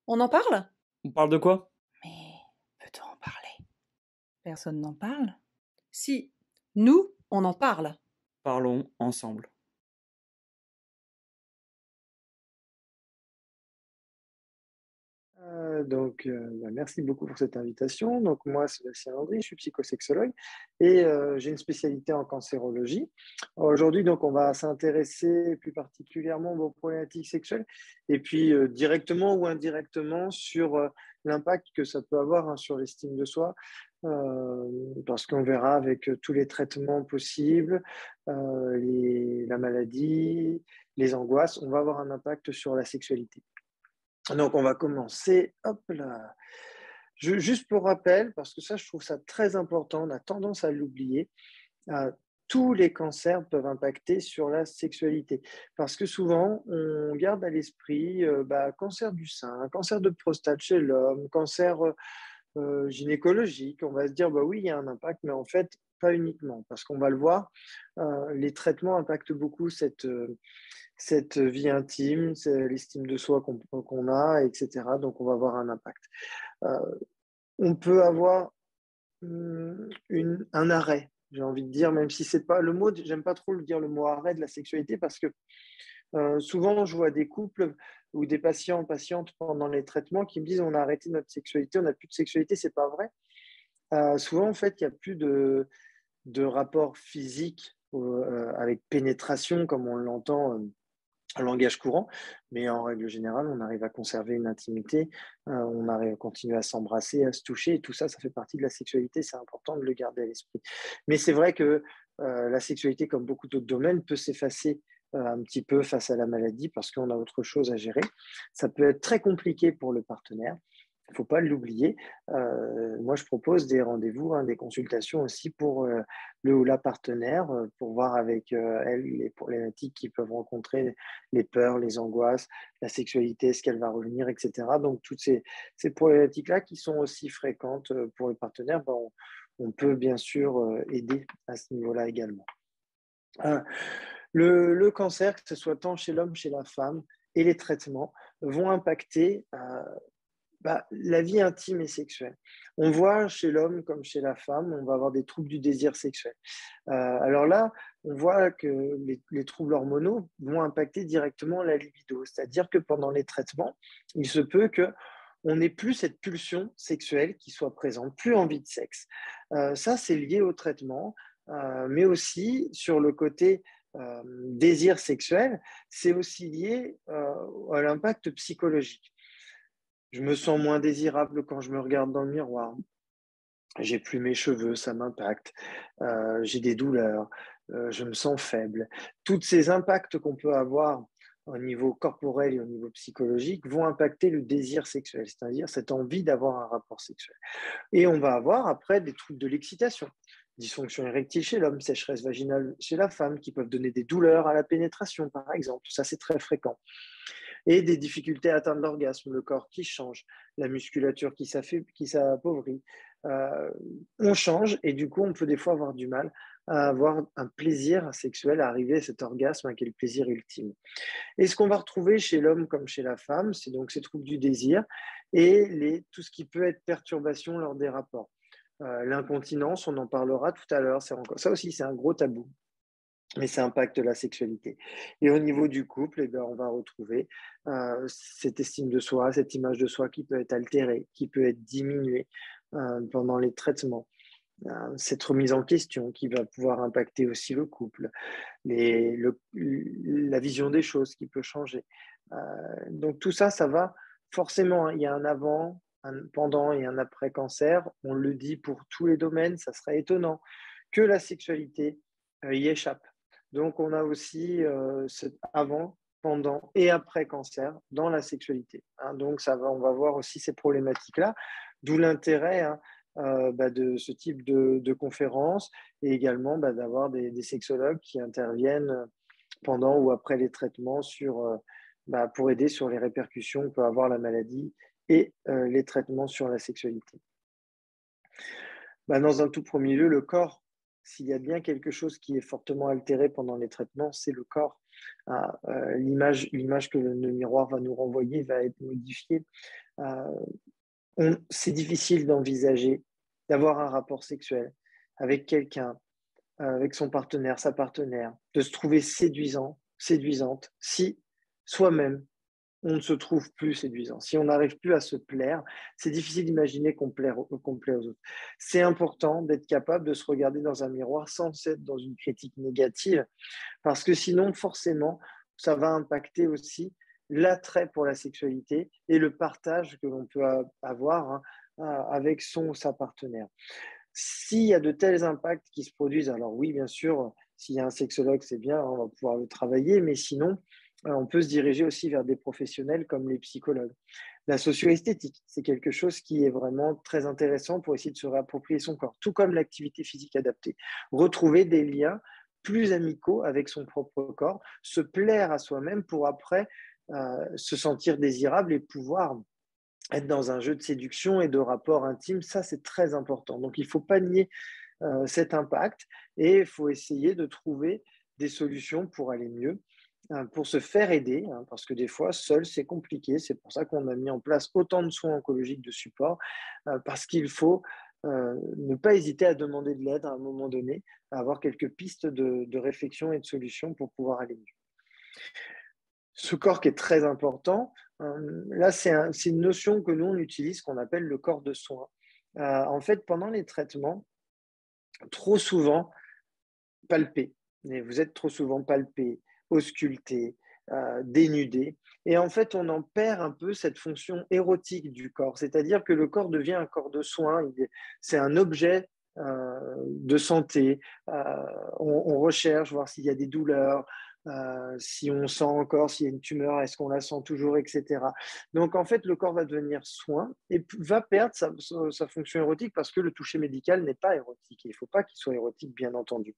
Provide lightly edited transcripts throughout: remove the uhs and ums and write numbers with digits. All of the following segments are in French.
On en parle? On parle de quoi? Mais peut-on en parler? Personne n'en parle? Si, nous, on en parle. Parlons ensemble. Merci beaucoup pour cette invitation. Donc, moi, c'est Sébastien Landry, je suis psychosexologue et j'ai une spécialité en cancérologie. Aujourd'hui, donc, on va s'intéresser plus particulièrement aux problématiques sexuelles et puis directement ou indirectement sur l'impact que ça peut avoir sur l'estime de soi, parce qu'on verra avec tous les traitements possibles, la maladie, les angoisses, on va avoir un impact sur la sexualité. Donc, on va commencer, hop là. Juste pour rappel, parce que ça, je trouve ça très important, on a tendance à l'oublier, tous les cancers peuvent impacter sur la sexualité. Parce que souvent, on garde à l'esprit cancer du sein, cancer de prostate chez l'homme, cancer gynécologique. On va se dire, bah oui, il y a un impact, mais en fait, pas uniquement. Parce qu'on va le voir, les traitements impactent beaucoup cette vie intime, c'est l'estime de soi qu'on a, etc. Donc, on va avoir un impact. On peut avoir un arrêt, j'ai envie de dire, même si c'est pas le mot, j'aime pas trop le dire le mot arrêt de la sexualité parce que souvent je vois des couples ou des patientes pendant les traitements qui me disent on a arrêté notre sexualité, on n'a plus de sexualité, c'est pas vrai. Souvent en fait il n'y a plus de rapport physique avec pénétration comme on l'entend un langage courant, mais en règle générale, on arrive à conserver une intimité, on arrive à continuer à s'embrasser, à se toucher, et tout ça, ça fait partie de la sexualité, c'est important de le garder à l'esprit. Mais c'est vrai que la sexualité, comme beaucoup d'autres domaines, peut s'effacer un petit peu face à la maladie parce qu'on a autre chose à gérer. Ça peut être très compliqué pour le partenaire. Il ne faut pas l'oublier. Moi, je propose des rendez-vous, des consultations aussi pour le ou la partenaire, pour voir avec elle les problématiques qu'ils peuvent rencontrer, les peurs, les angoisses, la sexualité, est-ce qu'elle va revenir, etc. Donc, toutes ces problématiques-là qui sont aussi fréquentes pour le partenaire, on peut bien sûr aider à ce niveau-là également. Le cancer, que ce soit tant chez l'homme, chez la femme, et les traitements vont impacter la vie intime et sexuelle. On voit chez l'homme comme chez la femme, on va avoir des troubles du désir sexuel. Alors là, on voit que les troubles hormonaux vont impacter directement la libido, c'est-à-dire que pendant les traitements, il se peut que on n'ait plus cette pulsion sexuelle qui soit présente, plus envie de sexe. Ça, c'est lié au traitement, mais aussi sur le côté désir sexuel, c'est aussi lié à l'impact psychologique. Je me sens moins désirable quand je me regarde dans le miroir. J'ai plus mes cheveux, ça m'impacte. J'ai des douleurs, je me sens faible. Tous ces impacts qu'on peut avoir au niveau corporel et au niveau psychologique vont impacter le désir sexuel, c'est-à-dire cette envie d'avoir un rapport sexuel. Et on va avoir après des troubles de l'excitation, dysfonction érectile chez l'homme, sécheresse vaginale chez la femme, qui peuvent donner des douleurs à la pénétration, par exemple. Ça, c'est très fréquent. Et des difficultés à atteindre l'orgasme, le corps qui change, la musculature qui s'appauvrit. On change et du coup, on peut des fois avoir du mal à avoir un plaisir sexuel, à arriver à cet orgasme qui est le plaisir ultime. Et ce qu'on va retrouver chez l'homme comme chez la femme, c'est donc ces troubles du désir et tout ce qui peut être perturbation lors des rapports. L'incontinence, on en parlera tout à l'heure, ça aussi c'est un gros tabou. Mais ça impacte la sexualité. Et au niveau du couple, on va retrouver cette estime de soi, cette image de soi qui peut être altérée, qui peut être diminuée pendant les traitements. Cette remise en question qui va pouvoir impacter aussi le couple, la vision des choses qui peut changer. Donc tout ça, ça va forcément, il y a un avant, un pendant et un après cancer. On le dit pour tous les domaines, ça serait étonnant que la sexualité y échappe. Donc, on a aussi cet avant, pendant et après cancer dans la sexualité. Donc, on va voir aussi ces problématiques-là, d'où l'intérêt de ce type de conférence et également d'avoir des sexologues qui interviennent pendant ou après les traitements pour aider sur les répercussions que peut avoir la maladie et les traitements sur la sexualité. Dans un tout premier lieu, le corps. S'il y a bien quelque chose qui est fortement altéré pendant les traitements, c'est le corps. l'image que le miroir va nous renvoyer va être modifiée. C'est difficile d'envisager d'avoir un rapport sexuel avec quelqu'un, avec son partenaire, sa partenaire, de se trouver séduisant, séduisante, si soi-même, on ne se trouve plus séduisant. Si on n'arrive plus à se plaire, c'est difficile d'imaginer qu'on plaît aux autres. C'est important d'être capable de se regarder dans un miroir sans être dans une critique négative, parce que sinon, forcément, ça va impacter aussi l'attrait pour la sexualité et le partage que l'on peut avoir avec son ou sa partenaire. S'il y a de tels impacts qui se produisent, alors oui, bien sûr, s'il y a un sexologue, c'est bien, on va pouvoir le travailler, mais sinon, on peut se diriger aussi vers des professionnels comme les psychologues. La socio-esthétique, c'est quelque chose qui est vraiment très intéressant pour essayer de se réapproprier son corps, tout comme l'activité physique adaptée. Retrouver des liens plus amicaux avec son propre corps, se plaire à soi-même pour après se sentir désirable et pouvoir être dans un jeu de séduction et de rapport intime. Ça, c'est très important. Donc, il ne faut pas nier cet impact et il faut essayer de trouver des solutions pour aller mieux, pour se faire aider, parce que des fois, seul, c'est compliqué. C'est pour ça qu'on a mis en place autant de soins oncologiques de support, parce qu'il faut ne pas hésiter à demander de l'aide à un moment donné, à avoir quelques pistes de réflexion et de solutions pour pouvoir aller mieux. Ce corps qui est très important, là, c'est une notion que nous, on utilise, qu'on appelle le corps de soin. En fait, pendant les traitements, trop souvent palpé. Et vous êtes trop souvent palpé, ausculté, dénudé. Et en fait, on en perd un peu cette fonction érotique du corps. C'est-à-dire que le corps devient un corps de soin. C'est un objet de santé. On recherche, voir s'il y a des douleurs, si on sent encore, s'il y a une tumeur, est-ce qu'on la sent toujours, etc. Donc, en fait, le corps va devenir soin et va perdre sa fonction érotique parce que le toucher médical n'est pas érotique. Il ne faut pas qu'il soit érotique, bien entendu.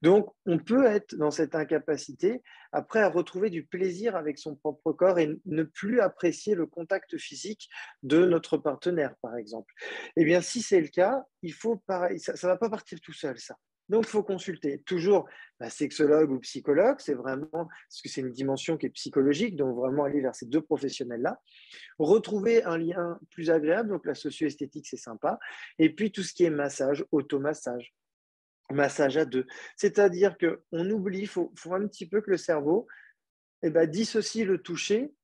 Donc, on peut être dans cette incapacité, après, à retrouver du plaisir avec son propre corps et ne plus apprécier le contact physique de notre partenaire, par exemple. Eh bien, si c'est le cas, il faut pareil, ça ne va pas partir tout seul, ça. Donc, il faut consulter toujours sexologue ou psychologue, c'est vraiment, parce que c'est une dimension qui est psychologique, donc vraiment aller vers ces deux professionnels-là. Retrouver un lien plus agréable, donc la socio-esthétique, c'est sympa. Et puis, tout ce qui est massage, automassage, massage à deux. C'est-à-dire qu'on oublie, il faut un petit peu que le cerveau dissocie le toucher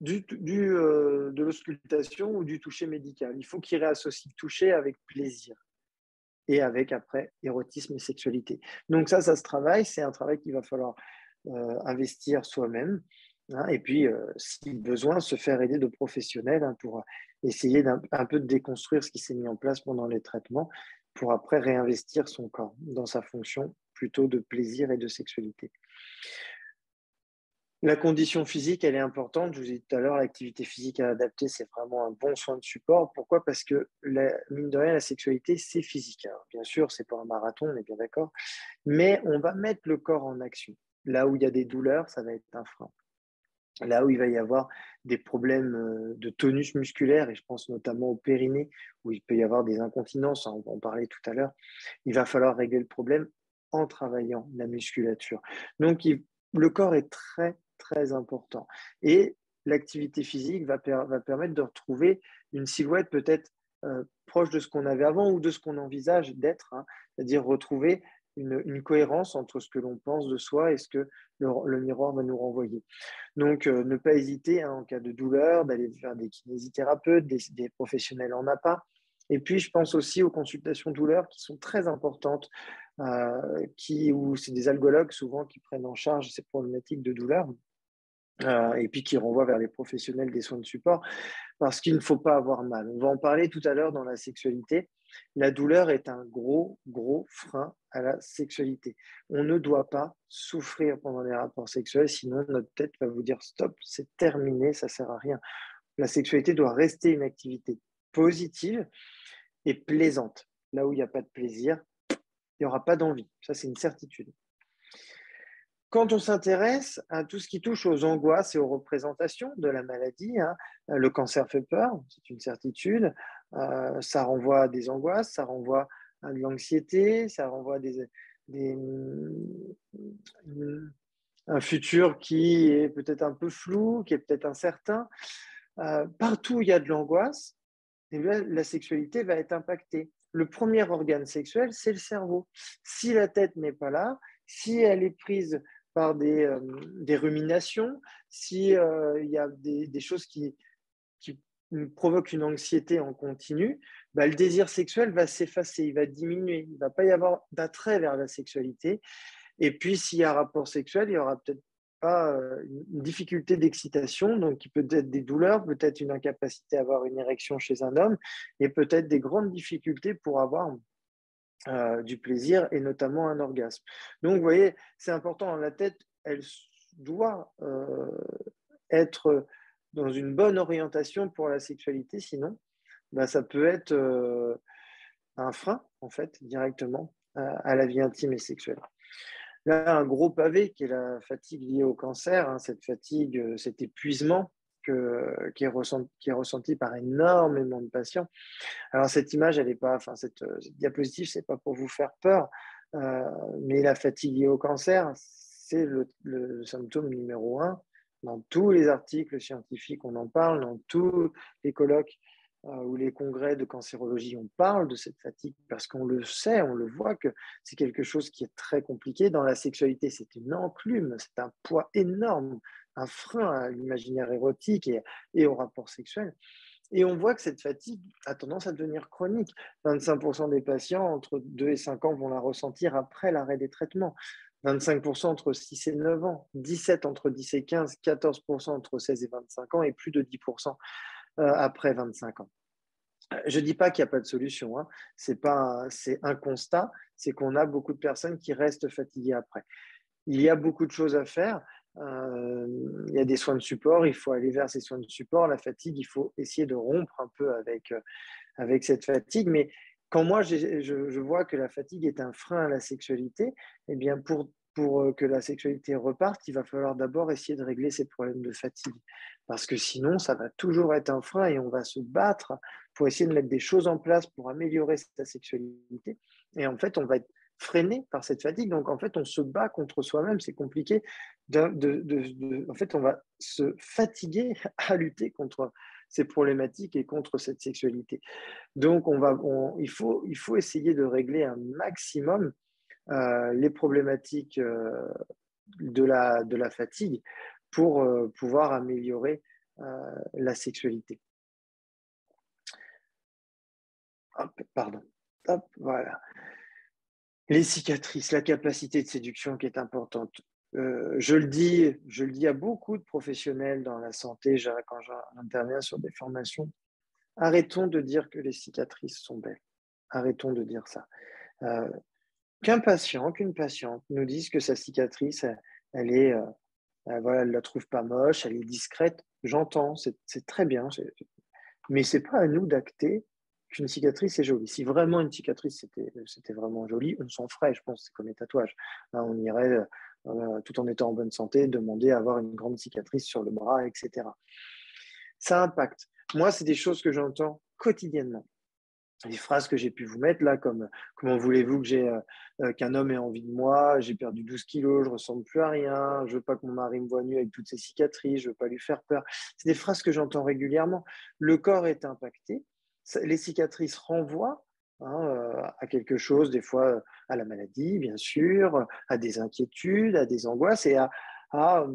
de l'auscultation ou du toucher médical. Il faut qu'il réassocie le toucher avec plaisir et avec, après, érotisme et sexualité. Donc ça se travaille. C'est un travail qu'il va falloir investir soi-même. Et puis, si besoin, se faire aider de professionnels pour essayer un peu de déconstruire ce qui s'est mis en place pendant les traitements pour après réinvestir son corps dans sa fonction plutôt de plaisir et de sexualité. La condition physique, elle est importante. Je vous ai dit tout à l'heure, l'activité physique adaptée, c'est vraiment un bon soin de support. Pourquoi ? Parce que, mine de rien, la sexualité, c'est physique. Alors, bien sûr, ce n'est pas un marathon, on est bien d'accord, mais on va mettre le corps en action. Là où il y a des douleurs, ça va être un frein. Là où il va y avoir des problèmes de tonus musculaire, et je pense notamment au périnée, où il peut y avoir des incontinences, on va en parler tout à l'heure, il va falloir régler le problème en travaillant la musculature. Donc, le corps est très, très important. Et l'activité physique va permettre de retrouver une silhouette peut-être proche de ce qu'on avait avant ou de ce qu'on envisage d'être, c'est-à-dire retrouver une cohérence entre ce que l'on pense de soi et ce que le miroir va nous renvoyer. Donc, ne pas hésiter en cas de douleur, d'aller vers des kinésithérapeutes, des professionnels en APA. Et puis, je pense aussi aux consultations douleurs qui sont très importantes, où c'est des algologues souvent qui prennent en charge ces problématiques de douleur. Et puis qui renvoient vers les professionnels des soins de support, parce qu'il ne faut pas avoir mal. On va en parler tout à l'heure dans la sexualité. La douleur est un gros, gros frein à la sexualité. On ne doit pas souffrir pendant les rapports sexuels, sinon notre tête va vous dire stop, c'est terminé, ça ne sert à rien. La sexualité doit rester une activité positive et plaisante. Là où il n'y a pas de plaisir, il n'y aura pas d'envie. Ça, c'est une certitude. Quand on s'intéresse à tout ce qui touche aux angoisses et aux représentations de la maladie, le cancer fait peur, c'est une certitude, ça renvoie à des angoisses, ça renvoie à de l'anxiété, ça renvoie à un futur qui est peut-être un peu flou, qui est peut-être incertain. Partout où il y a de l'angoisse, eh bien, la sexualité va être impactée. Le premier organe sexuel, c'est le cerveau. Si la tête n'est pas là, si elle est prise par des ruminations, si il y a des choses qui nous provoquent une anxiété en continu, bah, le désir sexuel va s'effacer, il va diminuer. Il ne va pas y avoir d'attrait vers la sexualité. Et puis, s'il y a un rapport sexuel, il y aura peut-être pas une difficulté d'excitation, donc il peut être des douleurs, peut-être une incapacité à avoir une érection chez un homme, et peut-être des grandes difficultés pour avoir du plaisir et notamment un orgasme. Donc, vous voyez, c'est important. La tête, elle doit être dans une bonne orientation pour la sexualité, sinon, bah, ça peut être un frein, en fait, directement à la vie intime et sexuelle. Là, un gros pavé qui est la fatigue liée au cancer, hein, cette fatigue, cet épuisement qui est ressenti par énormément de patients. Alors, cette image, elle est pas, enfin, cette diapositive, c'est pas pour vous faire peur, mais la fatigue liée au cancer, c'est le symptôme numéro un. Dans tous les articles scientifiques, on en parle, dans tous les colloques ou les congrès de cancérologie, on parle de cette fatigue parce qu'on le sait, on le voit que c'est quelque chose qui est très compliqué. Dans la sexualité, c'est une enclume, c'est un poids énorme, un frein à l'imaginaire érotique et au rapport sexuel. Et on voit que cette fatigue a tendance à devenir chronique. 25% des patients entre 2 et 5 ans vont la ressentir après l'arrêt des traitements. 25% entre 6 et 9 ans, 17 entre 10 et 15, 14% entre 16 et 25 ans et plus de 10% après 25 ans. Je ne dis pas qu'il n'y a pas de solution, hein. C'est un constat, c'est qu'on a beaucoup de personnes qui restent fatiguées après. Il y a beaucoup de choses à faire. Il y a des soins de support, il faut aller vers ces soins de support. La fatigue, il faut essayer de rompre un peu avec cette fatigue. Mais quand moi, je vois que la fatigue est un frein à la sexualité, eh bien, pour que la sexualité reparte, il va falloir d'abord essayer de régler ces problèmes de fatigue. Parce que sinon, ça va toujours être un frein et on va se battre pour essayer de mettre des choses en place pour améliorer sa sexualité. Et en fait, on va être freiné par cette fatigue. Donc, en fait, on se bat contre soi-même. C'est compliqué. En fait, on va se fatiguer à lutter contre ces problématiques et contre cette sexualité. Donc, il faut essayer de régler un maximum les problématiques de la fatigue pour pouvoir améliorer la sexualité. Hop, pardon. Hop, voilà. Les cicatrices, la capacité de séduction qui est importante. Je le dis à beaucoup de professionnels dans la santé quand j'interviens sur des formations. Arrêtons de dire que les cicatrices sont belles. Arrêtons de dire ça. Qu'une patiente nous dise que sa cicatrice, elle est, voilà, elle la trouve pas moche, elle est discrète. J'entends, c'est très bien, mais c'est pas à nous d'acter qu'une cicatrice est jolie. Si vraiment une cicatrice c'était vraiment joli, on s'en ferait, je pense, c'est comme les tatouages. Là, on irait, tout en étant en bonne santé, demander à avoir une grande cicatrice sur le bras, etc. Ça impacte. Moi, c'est des choses que j'entends quotidiennement. Les phrases que j'ai pu vous mettre là, comme comment voulez-vous qu'un homme ait envie de moi, j'ai perdu 12 kilos, je ressemble plus à rien, je veux pas que mon mari me voie nu avec toutes ses cicatrices, je veux pas lui faire peur. C'est des phrases que j'entends régulièrement. Le corps est impacté, les cicatrices renvoient à quelque chose, des fois à la maladie, bien sûr, à des inquiétudes, à des angoisses et à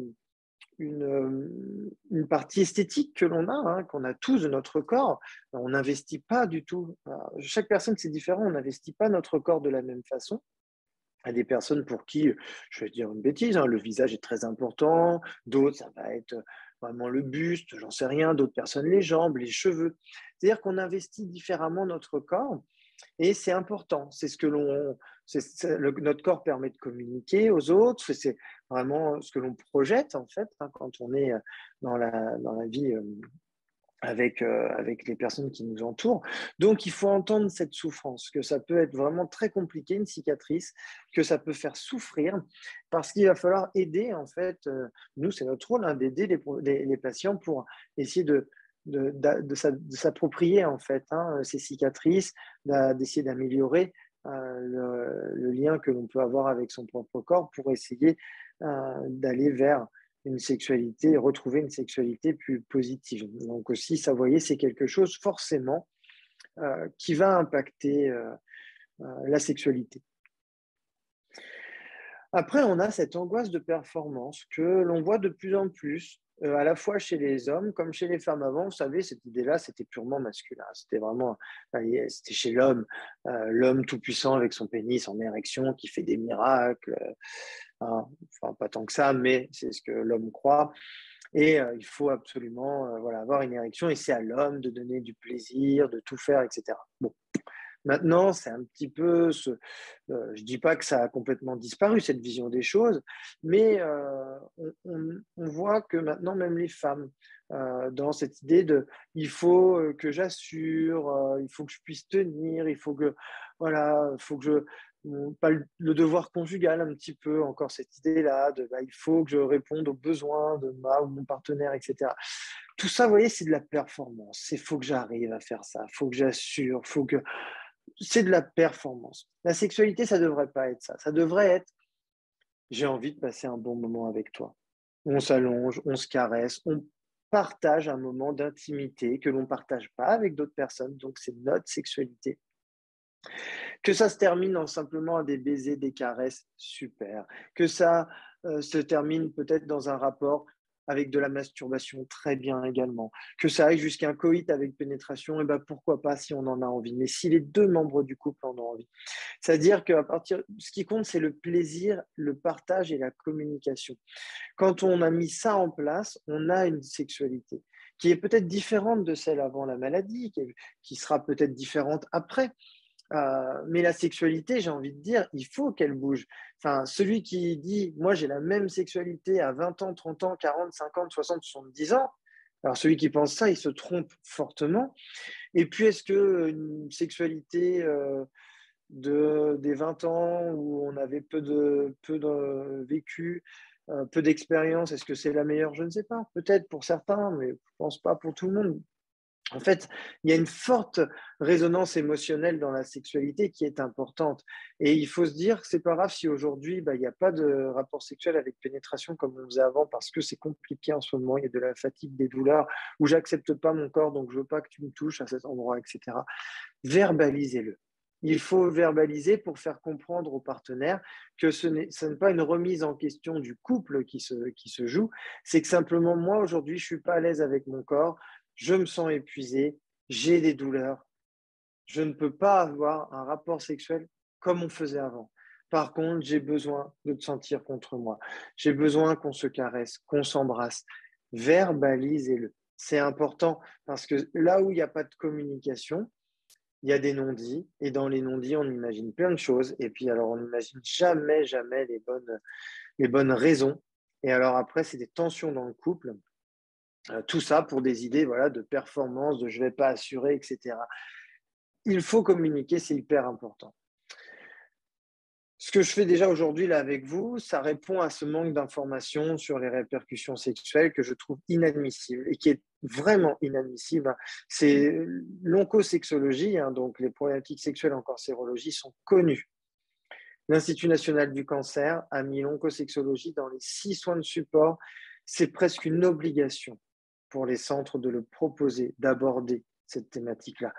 une partie esthétique que l'on a, hein, qu'on a tous de notre corps. On n'investit pas du tout. Chaque personne, c'est différent. On n'investit pas notre corps de la même façon. Il y a des personnes pour qui, je vais dire une bêtise, hein, le visage est très important. D'autres, ça va être vraiment le buste, j'en sais rien. D'autres personnes, les jambes, les cheveux. C'est-à-dire qu'on investit différemment notre corps. Et c'est important, c'est ce que notre corps permet de communiquer aux autres, c'est vraiment ce que l'on projette en fait quand on est dans la vie avec les personnes qui nous entourent. Donc il faut entendre cette souffrance, que ça peut être vraiment très compliqué, une cicatrice, que ça peut faire souffrir, parce qu'il va falloir aider en fait, nous c'est notre rôle hein, d'aider les patients pour essayer de s'approprier en fait ces cicatrices, d'essayer d'améliorer le lien que l'on peut avoir avec son propre corps pour essayer d'aller vers une sexualité, retrouver une sexualité plus positive. Donc aussi, ça, vous voyez, c'est quelque chose forcément qui va impacter la sexualité. Après, on a cette angoisse de performance que l'on voit de plus en plus, à la fois chez les hommes comme chez les femmes. Avant, vous savez, cette idée-là, c'était purement masculin. C'était vraiment, c'était chez l'homme, l'homme tout-puissant avec son pénis en érection qui fait des miracles. Hein. Enfin, pas tant que ça, mais c'est ce que l'homme croit. Et il faut absolument voilà, avoir une érection et c'est à l'homme de donner du plaisir, de tout faire, etc. Bon. Maintenant, c'est un petit peu, je ne dis pas que ça a complètement disparu, cette vision des choses, mais on voit que maintenant, même les femmes, dans cette idée de il faut que j'assure, il faut que je puisse tenir, il faut que, voilà, il faut que pas le devoir conjugal un petit peu, encore cette idée-là, de il faut que je réponde aux besoins de ma ou mon partenaire, etc. Tout ça, vous voyez, c'est de la performance. Il faut que j'arrive à faire ça, il faut que j'assure, faut que c'est de la performance. La sexualité, ça ne devrait pas être ça. Ça devrait être, j'ai envie de passer un bon moment avec toi. On s'allonge, on se caresse, on partage un moment d'intimité que l'on ne partage pas avec d'autres personnes. Donc, c'est notre sexualité. Que ça se termine en simplement des baisers, des caresses, super. Que ça se termine peut-être dans un rapport avec de la masturbation, très bien également. Que ça aille jusqu'à un coït avec pénétration, et ben pourquoi pas si on en a envie. Mais si les deux membres du couple en ont envie. C'est-à-dire qu'à partir, ce qui compte, c'est le plaisir, le partage et la communication. Quand on a mis ça en place, on a une sexualité qui est peut-être différente de celle avant la maladie, qui sera peut-être différente après. Mais la sexualité, j'ai envie de dire, il faut qu'elle bouge. Enfin, celui qui dit, moi j'ai la même sexualité à 20 ans, 30 ans, 40, 50, 60, 70 ans, alors celui qui pense ça, il se trompe fortement. Et puis, est-ce qu'une sexualité des 20 ans où on avait peu de vécu, peu d'expérience, est-ce que c'est la meilleure? Je ne sais pas. Peut-être pour certains, mais je ne pense pas pour tout le monde. En fait, il y a une forte résonance émotionnelle dans la sexualité qui est importante. Et il faut se dire que c'est pas grave si aujourd'hui, il n'y a pas de rapport sexuel avec pénétration comme on faisait avant parce que c'est compliqué en ce moment, il y a de la fatigue, des douleurs, où j'accepte pas mon corps, donc je veux pas que tu me touches à cet endroit, etc. Verbalisez-le. Il faut verbaliser pour faire comprendre aux partenaires que ce n'est pas une remise en question du couple qui se joue, c'est que simplement moi aujourd'hui, je suis pas à l'aise avec mon corps, je me sens épuisé, j'ai des douleurs, je ne peux pas avoir un rapport sexuel comme on faisait avant. Par contre, j'ai besoin de te sentir contre moi. J'ai besoin qu'on se caresse, qu'on s'embrasse. Verbalisez-le. C'est important parce que là où il n'y a pas de communication, il y a des non-dits. Et dans les non-dits, on imagine plein de choses. Et puis, alors, on n'imagine jamais, jamais les bonnes raisons. Et alors après, c'est des tensions dans le couple. Tout ça pour des idées voilà, de performance, de je ne vais pas assurer, etc. Il faut communiquer, c'est hyper important. Ce que je fais déjà aujourd'hui là avec vous, ça répond à ce manque d'informations sur les répercussions sexuelles que je trouve inadmissible et qui est vraiment inadmissible. C'est l'oncosexologie, donc les problématiques sexuelles en cancérologie sont connues. L'Institut national du cancer a mis l'oncosexologie dans les 6 soins de support. C'est presque une obligation pour les centres de le proposer, d'aborder cette thématique-là.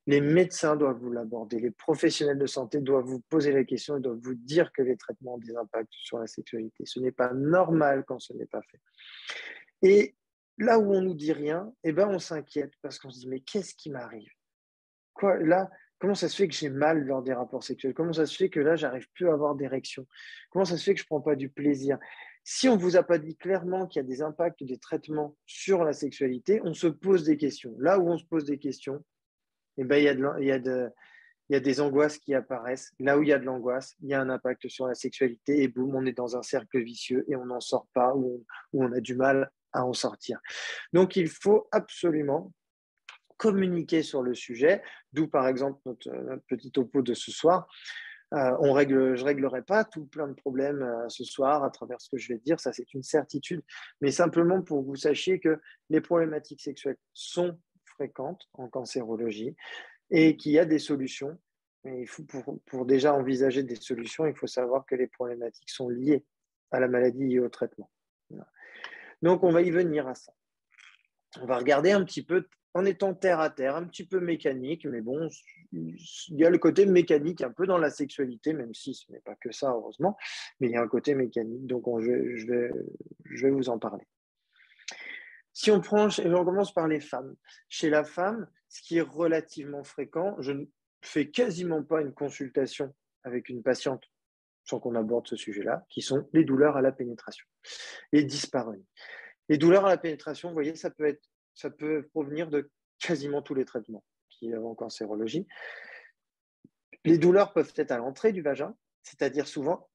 Les médecins doivent vous l'aborder, les professionnels de santé doivent vous poser la question et doivent vous dire que les traitements ont des impacts sur la sexualité. Ce n'est pas normal quand ce n'est pas fait. Et là où on nous dit rien, on s'inquiète parce qu'on se dit mais qu'est-ce qui m'arrive? Quoi, là, comment ça se fait que j'ai mal lors des rapports sexuels? Comment ça se fait que là, j'arrive plus à avoir d'érection? Comment ça se fait que je prends pas du plaisir? Si on vous a pas dit clairement qu'il y a des impacts des traitements sur la sexualité, on se pose des questions. Là où on se pose des questions, il y a des angoisses qui apparaissent. Là où il y a de l'angoisse, il y a un impact sur la sexualité et boum, on est dans un cercle vicieux et on n'en sort pas ou on a du mal à en sortir. Donc, il faut absolument communiquer sur le sujet, d'où par exemple notre petit topo de ce soir. Je ne réglerai pas tout plein de problèmes ce soir à travers ce que je vais dire, ça c'est une certitude, mais simplement pour que vous sachiez que les problématiques sexuelles sont fréquentes en cancérologie et qu'il y a des solutions. Mais il faut pour déjà envisager des solutions, il faut savoir que les problématiques sont liées à la maladie et au traitement. Donc, on va y venir à ça. On va regarder un petit peu en étant terre à terre, un petit peu mécanique, mais bon, il y a le côté mécanique un peu dans la sexualité, même si ce n'est pas que ça, heureusement, mais il y a un côté mécanique, donc je vais vous en parler. Si on commence par les femmes. Chez la femme, ce qui est relativement fréquent, je ne fais quasiment pas une consultation avec une patiente sans qu'on aborde ce sujet-là, qui sont les douleurs à la pénétration, les dyspareunies. Les douleurs à la pénétration, vous voyez, ça peut provenir de quasiment tous les traitements qui ont en cancérologie. Les douleurs peuvent être à l'entrée du vagin, c'est-à-dire souvent,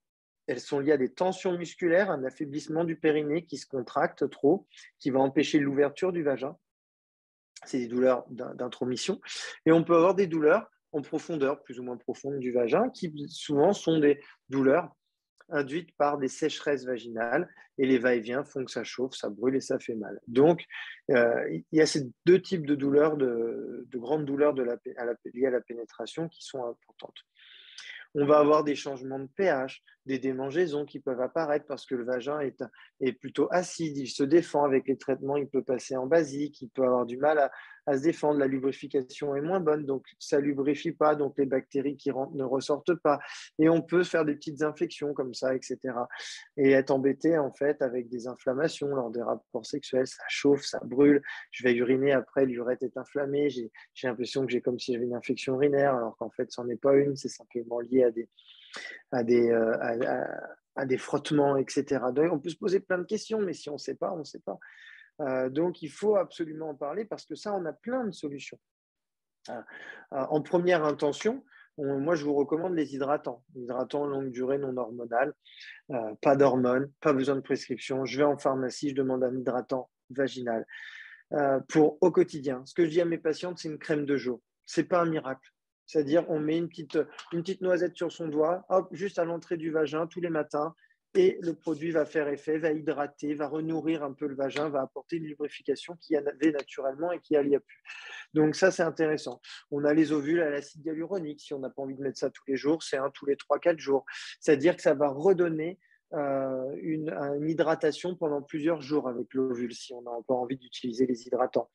elles sont liées à des tensions musculaires, un affaiblissement du périnée qui se contracte trop, qui va empêcher l'ouverture du vagin. C'est des douleurs d'intromission. Et on peut avoir des douleurs en profondeur, plus ou moins profonde du vagin, qui souvent sont des douleurs induites par des sécheresses vaginales, et les va-et-vient font que ça chauffe, ça brûle et ça fait mal. Donc, il y a ces deux types de douleurs, de grandes douleurs liées à la pénétration qui sont importantes. On va avoir des changements de pH, des démangeaisons qui peuvent apparaître parce que le vagin est plutôt acide, il se défend avec les traitements, il peut passer en basique, il peut avoir du mal à se défendre, la lubrification est moins bonne, donc ça ne lubrifie pas, donc les bactéries qui rentrent ne ressortent pas, et on peut faire des petites infections comme ça, etc. Et être embêté en fait avec des inflammations lors des rapports sexuels, ça chauffe, ça brûle, je vais uriner après, l'urètre est inflammée, j'ai l'impression que j'ai comme si j'avais une infection urinaire, alors qu'en fait, ce n'en est pas une, c'est simplement lié à des frottements, etc. Donc, on peut se poser plein de questions, mais si on ne sait pas, on ne sait pas. Donc, il faut absolument en parler parce que ça, on a plein de solutions. En première intention, moi, je vous recommande les hydratants. Hydratants longue durée non hormonal, pas d'hormones, pas besoin de prescription. Je vais en pharmacie, je demande un hydratant vaginal pour au quotidien. Ce que je dis à mes patientes, c'est une crème de jour. Ce n'est pas un miracle. C'est-à-dire, on met une petite noisette sur son doigt, hop, juste à l'entrée du vagin tous les matins, et le produit va faire effet, va hydrater, va renourrir un peu le vagin, va apporter une lubrification qu'il y avait naturellement et qu'il n'y a plus. Donc ça, c'est intéressant. On a les ovules à l'acide hyaluronique. Si on n'a pas envie de mettre ça tous les jours, c'est un tous les 3-4 jours. C'est-à-dire que ça va redonner une hydratation pendant plusieurs jours avec l'ovule, si on n'a pas envie d'utiliser les hydratants.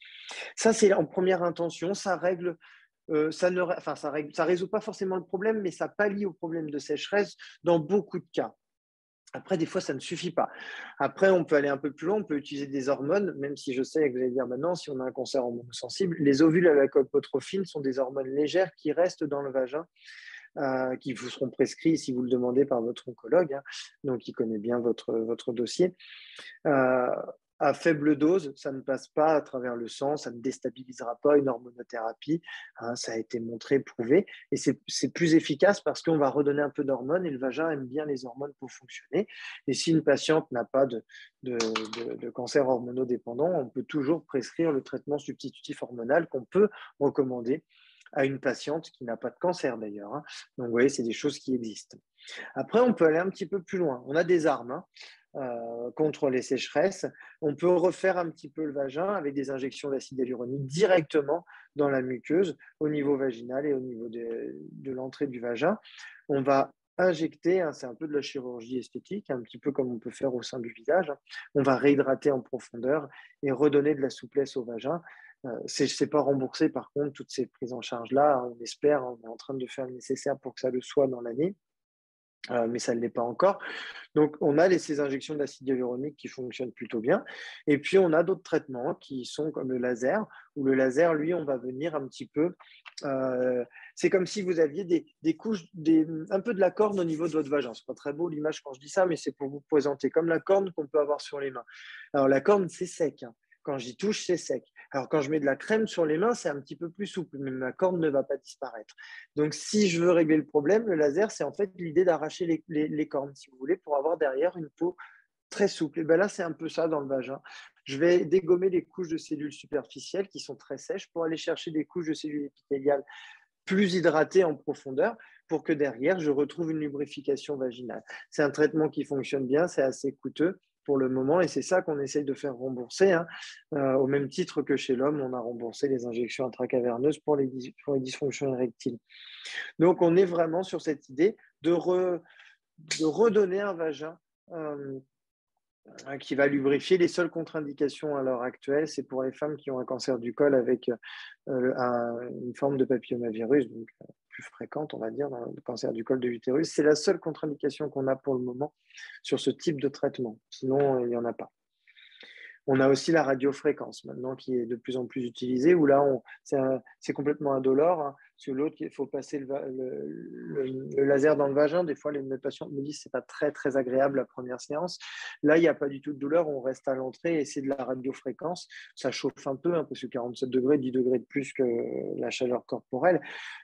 Ça, c'est en première intention. Ça règle ça résout pas forcément le problème, mais ça pallie au problème de sécheresse dans beaucoup de cas. Après, des fois, ça ne suffit pas. Après, on peut aller un peu plus loin, on peut utiliser des hormones, même si je sais que vous allez dire maintenant, si on a un cancer hormonosensible, les ovules à la colpotrophine sont des hormones légères qui restent dans le vagin, qui vous seront prescrits si vous le demandez par votre oncologue, hein, donc il connaît bien votre dossier. À faible dose, ça ne passe pas à travers le sang, ça ne déstabilisera pas une hormonothérapie, hein, ça a été montré, prouvé, et c'est plus efficace parce qu'on va redonner un peu d'hormones et le vagin aime bien les hormones pour fonctionner. Et si une patiente n'a pas de cancer hormonodépendant, on peut toujours prescrire le traitement substitutif hormonal qu'on peut recommander à une patiente qui n'a pas de cancer d'ailleurs, hein. Donc vous voyez, c'est des choses qui existent. Après, on peut aller un petit peu plus loin. On a des armes, hein, contre les sécheresses. On peut refaire un petit peu le vagin avec des injections d'acide hyaluronique directement dans la muqueuse, au niveau vaginal et au niveau de l'entrée du vagin. On va injecter, hein, c'est un peu de la chirurgie esthétique, un petit peu comme on peut faire au sein du visage. On va réhydrater en profondeur et redonner de la souplesse au vagin. C'est pas remboursé par contre, toutes ces prises en charge-là, on espère, on est en train de faire le nécessaire pour que ça le soit dans l'année. Mais ça ne l'est pas encore. Donc, on a ces injections d'acide hyaluronique qui fonctionnent plutôt bien. Et puis, on a d'autres traitements qui sont comme le laser, où le laser, lui, on va venir un petit peu… c'est comme si vous aviez des couches, un peu de la corne au niveau de votre vagin. Ce n'est pas très beau l'image quand je dis ça, mais c'est pour vous présenter comme la corne qu'on peut avoir sur les mains. Alors, la corne, c'est sec, hein. Quand j'y touche, c'est sec. Alors, quand je mets de la crème sur les mains, c'est un petit peu plus souple, mais ma corne ne va pas disparaître. Donc, si je veux régler le problème, le laser, c'est en fait l'idée d'arracher les cornes, si vous voulez, pour avoir derrière une peau très souple. Et bien là, c'est un peu ça dans le vagin. Je vais dégommer les couches de cellules superficielles qui sont très sèches pour aller chercher des couches de cellules épithéliales plus hydratées en profondeur pour que derrière, je retrouve une lubrification vaginale. C'est un traitement qui fonctionne bien, c'est assez coûteux pour le moment, et c'est ça qu'on essaye de faire rembourser, hein. Au même titre que chez l'homme, on a remboursé les injections intracaverneuses pour les dysfonctions érectiles. Donc, on est vraiment sur cette idée de redonner un vagin qui va lubrifier. Les seules contre-indications à l'heure actuelle, c'est pour les femmes qui ont un cancer du col avec une forme de papillomavirus, donc plus fréquente, on va dire, dans le cancer du col de l'utérus. C'est la seule contre-indication qu'on a pour le moment sur ce type de traitement. Sinon, il n'y en a pas. On a aussi la radiofréquence maintenant qui est de plus en plus utilisée, où là, c'est complètement indolore. Hein. Sur l'autre, il faut passer le laser dans le vagin. Des fois, les patients me disent que ce n'est pas très, très agréable la première séance. Là, il n'y a pas du tout de douleur. On reste à l'entrée et c'est de la radiofréquence. Ça chauffe un peu, hein, parce que 47 degrés, 10 degrés de plus que la chaleur corporelle.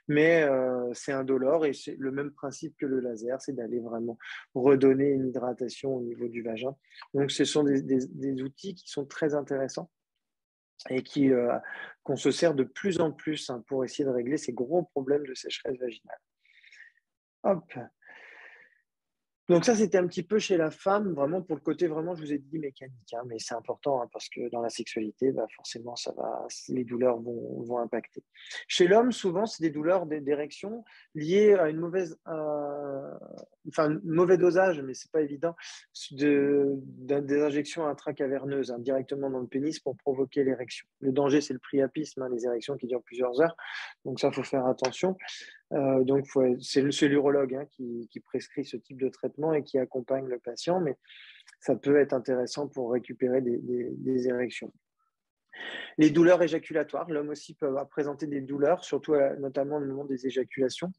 Mais c'est indolore et c'est le même principe que le laser, c'est d'aller vraiment redonner une hydratation au niveau du vagin. Donc, ce sont des outils qui sont très intéressants et qu'on se sert de plus en plus pour essayer de régler ces gros problèmes de sécheresse vaginale. Hop. Donc ça, c'était un petit peu chez la femme, vraiment pour le côté, vraiment, je vous ai dit mécanique, hein, mais c'est important parce que dans la sexualité, forcément, les douleurs vont impacter. Chez l'homme, souvent, c'est des douleurs d'érection liées à un mauvais dosage, mais c'est pas évident, des injections intracaverneuses directement dans le pénis pour provoquer l'érection. Le danger, c'est le priapisme, les érections qui durent plusieurs heures, donc ça, il faut faire attention. Donc, c'est l'urologue qui prescrit ce type de traitement et qui accompagne le patient, mais ça peut être intéressant pour récupérer des érections. Les douleurs éjaculatoires, l'homme aussi peut présenter des douleurs, surtout notamment au moment des éjaculations.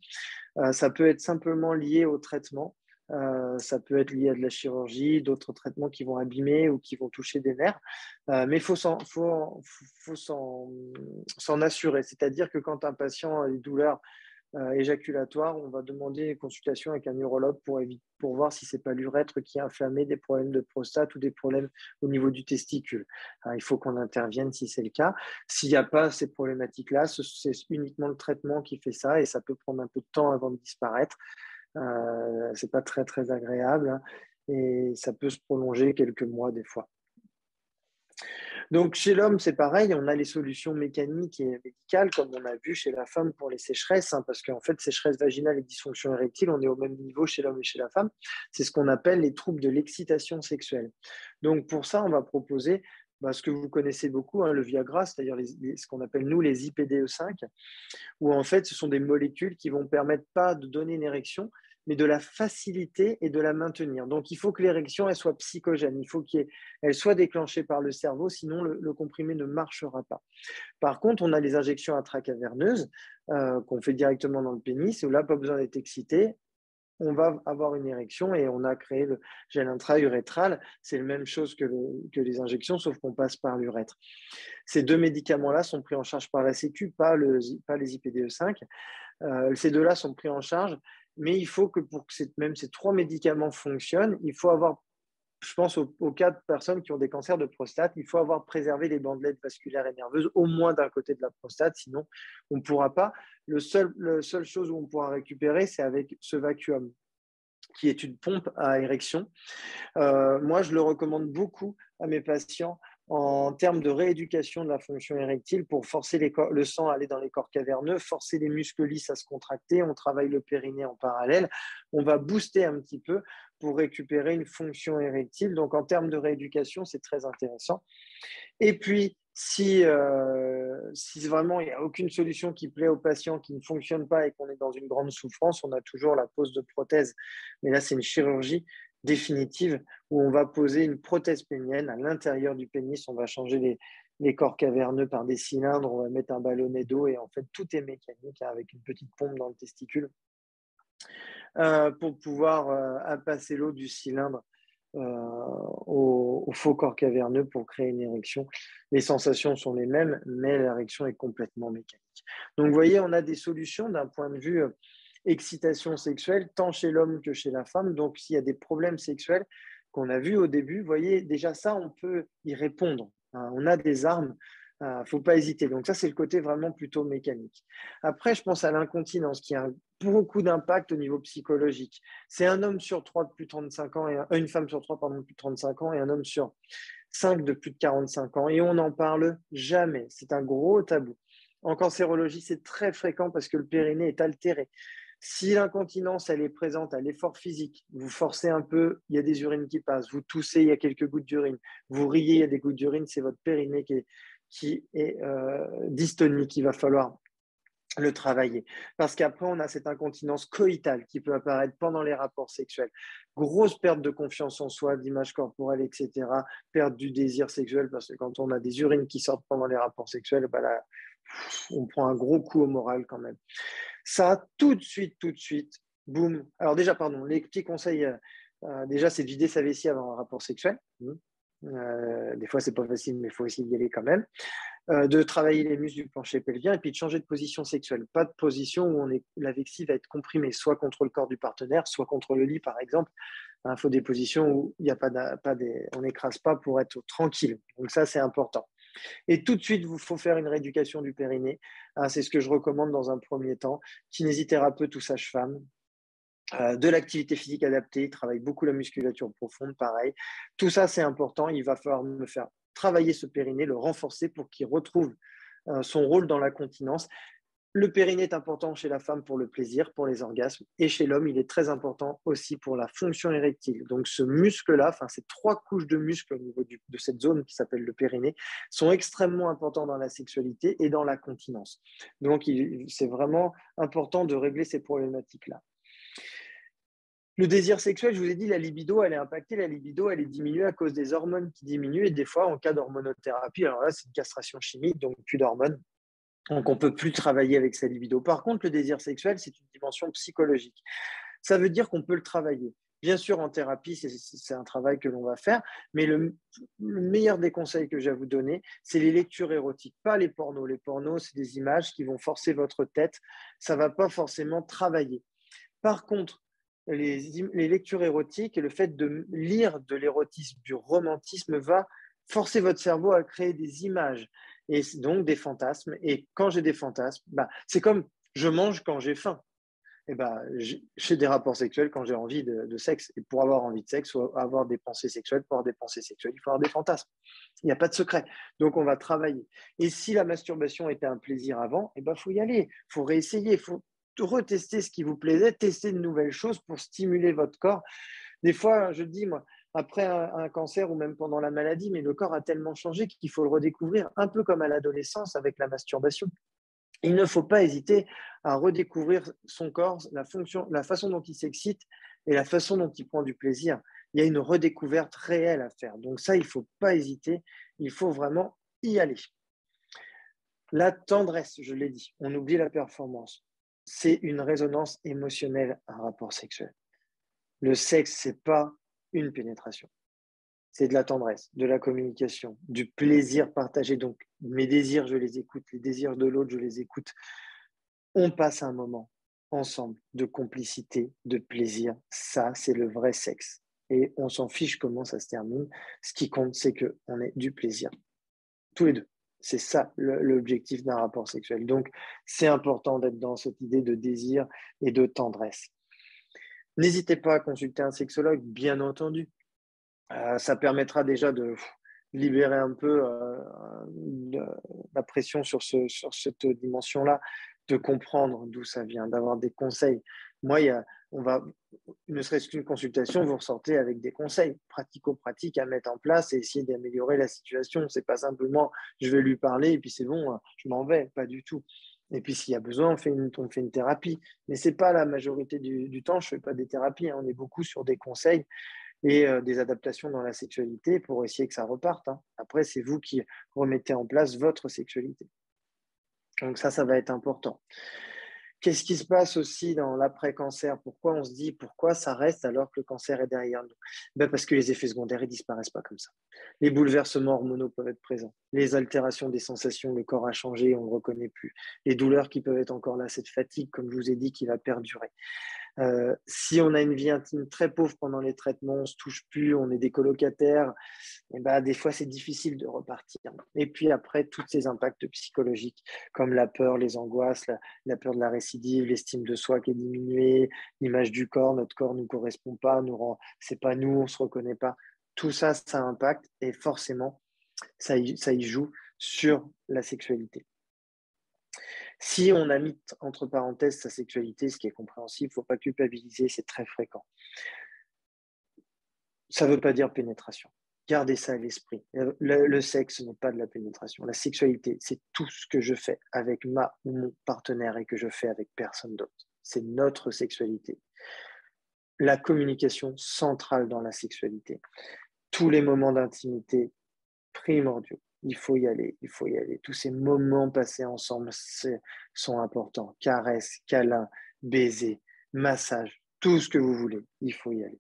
Ça peut être simplement lié au traitement, ça peut être lié à de la chirurgie, d'autres traitements qui vont abîmer ou qui vont toucher des nerfs, mais il faut s'en assurer. C'est-à-dire que quand un patient a des douleurs éjaculatoire, on va demander une consultation avec un urologue pour voir si ce n'est pas l'urètre qui est inflammé, des problèmes de prostate ou des problèmes au niveau du testicule. Il faut qu'on intervienne si c'est le cas. S'il n'y a pas ces problématiques-là, c'est uniquement le traitement qui fait ça et ça peut prendre un peu de temps avant de disparaître. Ce n'est pas très, très agréable et ça peut se prolonger quelques mois des fois. Donc, chez l'homme, c'est pareil, on a les solutions mécaniques et médicales, comme on a vu chez la femme pour les sécheresses, parce qu'en fait, sécheresse vaginale et dysfonction érectile, on est au même niveau chez l'homme et chez la femme. C'est ce qu'on appelle les troubles de l'excitation sexuelle. Donc, pour ça, on va proposer ce que vous connaissez beaucoup, le Viagra, c'est-à-dire ce qu'on appelle, nous, les IPDE5, où en fait, ce sont des molécules qui vont permettre pas de donner une érection, mais de la faciliter et de la maintenir. Donc, il faut que l'érection elle soit psychogène, il faut qu'elle soit déclenchée par le cerveau, sinon le comprimé ne marchera pas. Par contre, on a les injections intracaverneuses qu'on fait directement dans le pénis, où là, pas besoin d'être excité, on va avoir une érection et on a créé le gel intra-urétral. C'est la même chose que les injections, sauf qu'on passe par l'urètre. Ces deux médicaments-là sont pris en charge par la Sécu, pas les IPDE5. Ces deux-là sont pris en charge, mais il faut que pour que même ces trois médicaments fonctionnent, il faut avoir, je pense au cas de personnes qui ont des cancers de prostate, il faut avoir préservé les bandelettes vasculaires et nerveuses au moins d'un côté de la prostate, sinon on ne pourra pas. La seule chose où on pourra récupérer, c'est avec ce vacuum, qui est une pompe à érection. Moi, je le recommande beaucoup à mes patients en termes de rééducation de la fonction érectile pour forcer le sang à aller dans les corps caverneux, forcer les muscles lisses à se contracter. On travaille le périnée en parallèle. On va booster un petit peu pour récupérer une fonction érectile. Donc, en termes de rééducation, c'est très intéressant. Et puis, si vraiment il n'y a aucune solution qui plaît au patient, qui ne fonctionne pas et qu'on est dans une grande souffrance, on a toujours la pose de prothèse. Mais là, c'est une chirurgie définitive où on va poser une prothèse pénienne à l'intérieur du pénis. On va changer les corps caverneux par des cylindres, on va mettre un ballonnet d'eau et en fait, tout est mécanique avec une petite pompe dans le testicule pour pouvoir passer l'eau du cylindre au faux corps caverneux pour créer une érection. Les sensations sont les mêmes, mais l'érection est complètement mécanique. Donc, vous voyez, on a des solutions d'un point de vue excitation sexuelle, tant chez l'homme que chez la femme. Donc, s'il y a des problèmes sexuels qu'on a vus au début, vous voyez, déjà ça, on peut y répondre. On a des armes. Il ne faut pas hésiter. Donc ça, c'est le côté vraiment plutôt mécanique. Après, je pense à l'incontinence qui a beaucoup d'impact au niveau psychologique. C'est un homme sur 3 de plus de 35 ans, une femme sur 3 de plus de 35 ans et un homme sur 5 de plus de 45 ans. Et on n'en parle jamais. C'est un gros tabou. En cancérologie, c'est très fréquent parce que le périnée est altéré. Si l'incontinence, elle est présente à l'effort physique, vous forcez un peu, il y a des urines qui passent, vous toussez, il y a quelques gouttes d'urine, vous riez, il y a des gouttes d'urine, c'est votre périnée qui est dystonique, il va falloir le travailler. Parce qu'après, on a cette incontinence coïtale qui peut apparaître pendant les rapports sexuels. Grosse perte de confiance en soi, d'image corporelle, etc. Perte du désir sexuel, parce que quand on a des urines qui sortent pendant les rapports sexuels, ben là, on prend un gros coup au moral quand même. Ça, tout de suite, boum. Alors déjà, pardon, les petits conseils, déjà, c'est de vider sa vessie avant un rapport sexuel. Des fois, c'est pas facile, mais il faut aussi y aller quand même. De travailler les muscles du plancher pelvien et puis de changer de position sexuelle. Pas de position où la vessie va être comprimée, soit contre le corps du partenaire, soit contre le lit, par exemple. Il faut des positions où il y a on n'écrase pas pour être tranquille. Donc ça, c'est important. Et tout de suite, il faut faire une rééducation du périnée. C'est ce que je recommande dans un premier temps. Kinésithérapeute ou sage-femme. De l'activité physique adaptée, il travaille beaucoup la musculature profonde, pareil. Tout ça, c'est important. Il va falloir me faire travailler ce périnée, le renforcer pour qu'il retrouve son rôle dans la continence. Le périnée est important chez la femme pour le plaisir, pour les orgasmes, et chez l'homme, il est très important aussi pour la fonction érectile. Donc ce muscle-là, ces 3 couches de muscles au niveau de cette zone qui s'appelle le périnée, sont extrêmement importants dans la sexualité et dans la continence. Donc c'est vraiment important de régler ces problématiques-là. Le désir sexuel, je vous ai dit, la libido, elle est impactée, la libido, elle est diminuée à cause des hormones qui diminuent et des fois, en cas d'hormonothérapie, alors là, c'est une castration chimique, donc plus d'hormones, donc on ne peut plus travailler avec sa libido. Par contre, le désir sexuel, c'est une dimension psychologique. Ça veut dire qu'on peut le travailler. Bien sûr, en thérapie, c'est un travail que l'on va faire, mais le meilleur des conseils que j'ai à vous donner, c'est les lectures érotiques, pas les pornos. Les pornos, c'est des images qui vont forcer votre tête, ça ne va pas forcément travailler. Par contre, les lectures érotiques et le fait de lire de l'érotisme, du romantisme va forcer votre cerveau à créer des images et donc des fantasmes. Et quand j'ai des fantasmes, c'est comme je mange quand j'ai faim. Et j'ai des rapports sexuels quand j'ai envie de sexe. Et pour avoir envie de sexe, ou avoir des pensées sexuelles, pour avoir des pensées sexuelles, il faut avoir des fantasmes. Il n'y a pas de secret. Donc, on va travailler. Et si la masturbation était un plaisir avant, il faut y aller. Il faut réessayer. Il faut retester ce qui vous plaisait, tester de nouvelles choses pour stimuler votre corps. Des fois, je dis, moi, après un cancer ou même pendant la maladie, mais le corps a tellement changé qu'il faut le redécouvrir, un peu comme à l'adolescence avec la masturbation. Il ne faut pas hésiter à redécouvrir son corps, la façon dont il s'excite et la façon dont il prend du plaisir. Il y a une redécouverte réelle à faire. Donc ça, il ne faut pas hésiter. Il faut vraiment y aller. La tendresse, je l'ai dit, on oublie la performance. C'est une résonance émotionnelle, un rapport sexuel. Le sexe, ce n'est pas une pénétration. C'est de la tendresse, de la communication, du plaisir partagé. Donc, mes désirs, je les écoute, les désirs de l'autre, je les écoute. On passe un moment ensemble de complicité, de plaisir. Ça, c'est le vrai sexe. Et on s'en fiche comment ça se termine. Ce qui compte, c'est qu'on ait du plaisir. Tous les deux. C'est ça l'objectif d'un rapport sexuel. Donc, c'est important d'être dans cette idée de désir et de tendresse. N'hésitez pas à consulter un sexologue, bien entendu. Ça permettra déjà de libérer un peu la pression sur cette dimension-là, de comprendre d'où ça vient, d'avoir des conseils. Moi, ne serait-ce qu'une consultation, vous ressortez avec des conseils pratico-pratiques à mettre en place et essayer d'améliorer la situation. C'est pas simplement je vais lui parler et puis c'est bon, je m'en vais, pas du tout. Et puis s'il y a besoin, on fait une thérapie. Mais c'est pas la majorité du temps, je fais pas des thérapies, on est beaucoup sur des conseils et des adaptations dans la sexualité pour essayer que ça reparte. Après, c'est vous qui remettez en place votre sexualité. Donc ça va être important. Qu'est-ce qui se passe aussi dans l'après-cancer? Pourquoi on se dit, pourquoi ça reste alors que le cancer est derrière nous? Parce que les effets secondaires ne disparaissent pas comme ça. Les bouleversements hormonaux peuvent être présents. Les altérations des sensations, le corps a changé, on ne le reconnaît plus. Les douleurs qui peuvent être encore là, cette fatigue, comme je vous ai dit, qui va perdurer. Si on a une vie intime très pauvre pendant les traitements, on ne se touche plus, on est des colocataires, des fois c'est difficile de repartir. Et puis après, tous ces impacts psychologiques comme la peur, les angoisses, la peur de la récidive, l'estime de soi qui est diminuée, l'image du corps, notre corps ne nous correspond pas, c'est pas nous, on ne se reconnaît pas. Tout ça, ça impacte et forcément, ça y joue sur la sexualité. Si on a mis entre parenthèses sa sexualité, ce qui est compréhensible, il ne faut pas culpabiliser, c'est très fréquent. Ça ne veut pas dire pénétration. Gardez ça à l'esprit. Le sexe n'est pas de la pénétration. La sexualité, c'est tout ce que je fais avec ma ou mon partenaire et que je fais avec personne d'autre. C'est notre sexualité. La communication centrale dans la sexualité. Tous les moments d'intimité primordiaux. Il faut y aller, il faut y aller. Tous ces moments passés ensemble sont importants. Caresses, câlins, baisers, massages, tout ce que vous voulez, il faut y aller.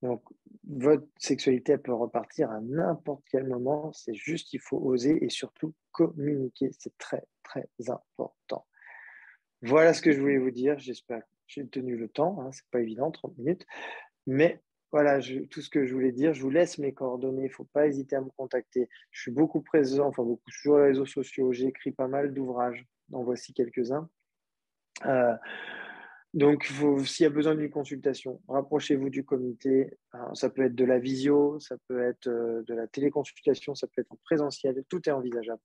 Donc, votre sexualité, elle peut repartir à n'importe quel moment. C'est juste, il faut oser et surtout communiquer. C'est très, très important. Voilà ce que je voulais vous dire. J'espère que j'ai tenu le temps. Hein. Ce n'est pas évident, 30 minutes. Mais voilà, tout ce que je voulais dire. Je vous laisse mes coordonnées. Il ne faut pas hésiter à me contacter. Je suis beaucoup présent, beaucoup sur les réseaux sociaux. J'écris pas mal d'ouvrages. En voici quelques-uns. Donc, s'il y a besoin d'une consultation, rapprochez-vous du comité. Ça peut être de la visio, ça peut être de la téléconsultation, ça peut être en présentiel, tout est envisageable.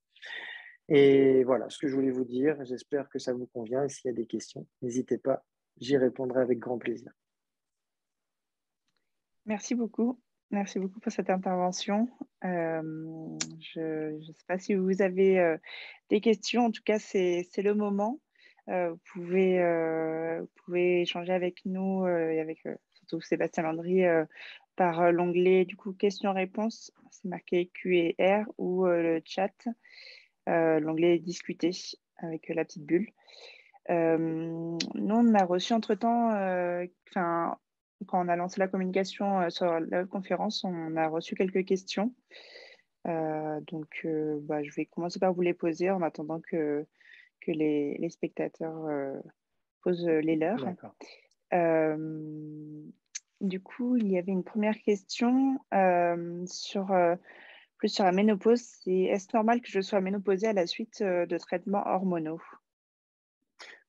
Et voilà ce que je voulais vous dire. J'espère que ça vous convient. Et s'il y a des questions, n'hésitez pas, j'y répondrai avec grand plaisir. Merci beaucoup. Merci beaucoup pour cette intervention. Je ne sais pas si vous avez des questions. En tout cas, c'est le moment. Vous pouvez échanger avec nous et avec surtout Sébastien Landry par l'onglet du coup questions-réponses. C'est marqué Q&R ou le chat, l'onglet discuter avec la petite bulle. Nous, on a reçu entre-temps, quand on a lancé la communication sur la conférence, on a reçu quelques questions. Donc, je vais commencer par vous les poser en attendant que les spectateurs posent les leurs. D'accord. Du coup, il y avait une première question plus sur la ménopause. Est-ce normal que je sois ménopausée à la suite de traitements hormonaux?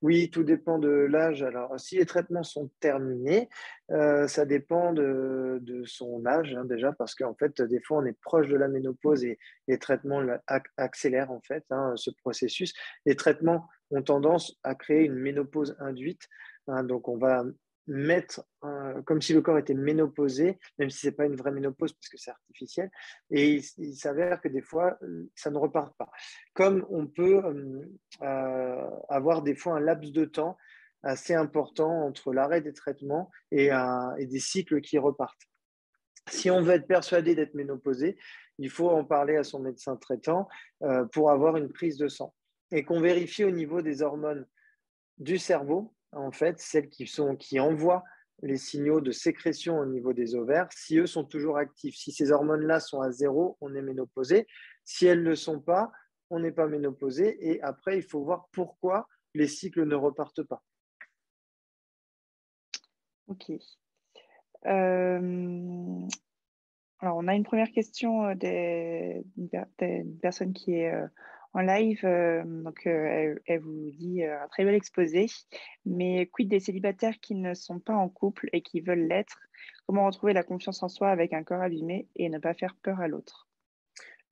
Oui, tout dépend de l'âge. Alors, si les traitements sont terminés, ça dépend de son âge déjà, parce qu'en fait, des fois, on est proche de la ménopause et les traitements accélèrent en fait ce processus. Les traitements ont tendance à créer une ménopause induite. Donc, on va mettre comme si le corps était ménopausé, même si ce n'est pas une vraie ménopause parce que c'est artificiel. Et il s'avère que des fois, ça ne repart pas. Comme on peut avoir des fois un laps de temps assez important entre l'arrêt des traitements et des cycles qui repartent. Si on veut être persuadé d'être ménopausé, il faut en parler à son médecin traitant pour avoir une prise de sang et qu'on vérifie au niveau des hormones du cerveau, en fait, celles qui envoient les signaux de sécrétion au niveau des ovaires, si eux sont toujours actifs. Si ces hormones-là sont à zéro, on est ménopausé. Si elles ne le sont pas, on n'est pas ménopausé. Et après, il faut voir pourquoi les cycles ne repartent pas. Ok. Alors, on a une première question d'une personne qui est en live. Elle vous dit un très bel exposé. Mais quid des célibataires qui ne sont pas en couple et qui veulent l'être? Comment retrouver la confiance en soi avec un corps abîmé et ne pas faire peur à l'autre?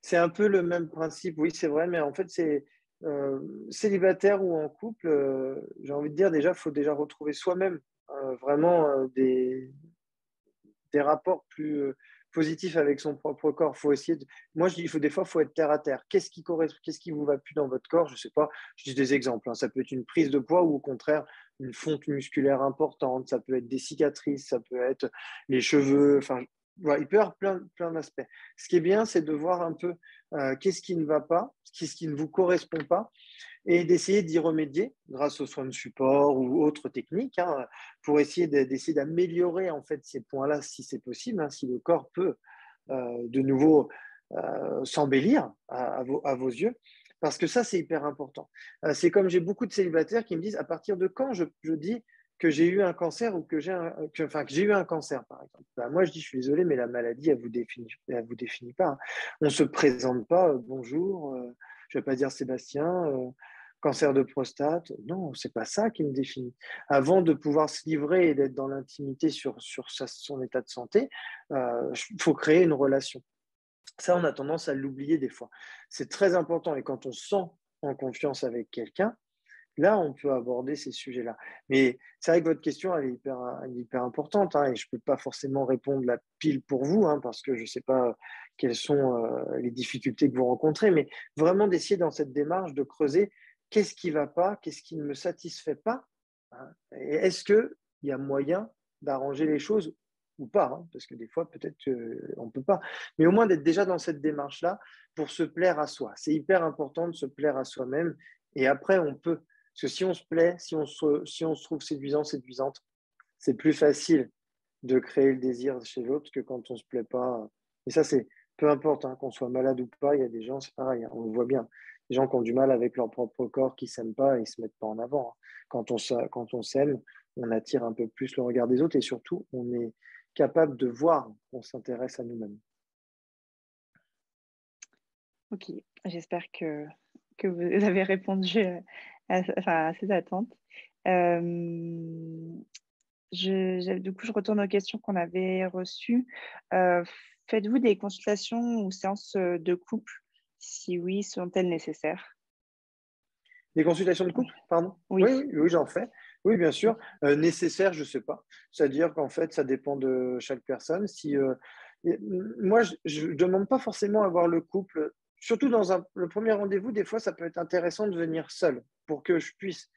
C'est un peu le même principe, oui, c'est vrai, mais en fait, c'est célibataire ou en couple, j'ai envie de dire déjà, il faut déjà retrouver soi-même vraiment des rapports plus positifs avec son propre corps. Faut essayer moi, je dis, des fois, il faut être terre à terre. Qu'est-ce qui vous va plus dans votre corps? Je ne sais pas, je dis des exemples. Ça peut être une prise de poids ou au contraire une fonte musculaire importante. Ça peut être des cicatrices, ça peut être les cheveux. Enfin, voilà, il peut y avoir plein d'aspects. Ce qui est bien, c'est de voir un peu qu'est-ce qui ne va pas, qu'est-ce qui ne vous correspond pas, et d'essayer d'y remédier grâce aux soins de support ou autres techniques pour essayer d'essayer d'améliorer en fait ces points-là si c'est possible, si le corps peut de nouveau s'embellir à vos yeux. Parce que ça, c'est hyper important. C'est comme j'ai beaucoup de célibataires qui me disent à partir de quand je dis que j'ai eu un cancer ou que j'ai eu un cancer, par exemple. Moi, je dis, je suis désolé, mais la maladie, elle vous définit pas. On ne se présente pas, bonjour, je ne vais pas dire Sébastien, cancer de prostate. Non, ce n'est pas ça qui me définit. Avant de pouvoir se livrer et d'être dans l'intimité sur son état de santé, il faut créer une relation. Ça, on a tendance à l'oublier des fois. C'est très important. Et quand on sent en confiance avec quelqu'un, là, on peut aborder ces sujets-là. Mais c'est vrai que votre question, elle est hyper importante, hein, et je ne peux pas forcément répondre la pile pour vous, hein, parce que je ne sais pas quelles sont les difficultés que vous rencontrez, mais vraiment d'essayer dans cette démarche de creuser qu'est-ce qui ne va pas, qu'est-ce qui ne me satisfait pas, hein, et est-ce qu'il y a moyen d'arranger les choses ou pas, hein, parce que des fois, peut-être qu'on ne peut pas. Mais au moins d'être déjà dans cette démarche-là pour se plaire à soi. C'est hyper important de se plaire à soi-même, et après, on peut. Parce que si on se plaît, si on se trouve séduisant, séduisante, c'est plus facile de créer le désir chez l'autre que quand on ne se plaît pas. Et ça, c'est peu importe, hein, qu'on soit malade ou pas, il y a des gens, c'est pareil, hein, on le voit bien. Des gens qui ont du mal avec leur propre corps, qui ne s'aiment pas, ils ne se mettent pas en avant, hein. Quand on s'aime, on attire un peu plus le regard des autres et surtout, on est capable de voir qu'on s'intéresse à nous-mêmes. Ok, j'espère que vous avez répondu à ces attentes. Du coup, je retourne aux questions qu'on avait reçues. Faites-vous des consultations ou séances de couple? Si oui, sont-elles nécessaires? Des consultations de couple, pardon? Oui. Oui, j'en fais. Oui, bien sûr. Nécessaire, je ne sais pas. C'est-à-dire qu'en fait, ça dépend de chaque personne. Moi, je ne demande pas forcément à voir le couple. Surtout le premier rendez-vous, des fois, ça peut être intéressant de venir seul pour que je puisse.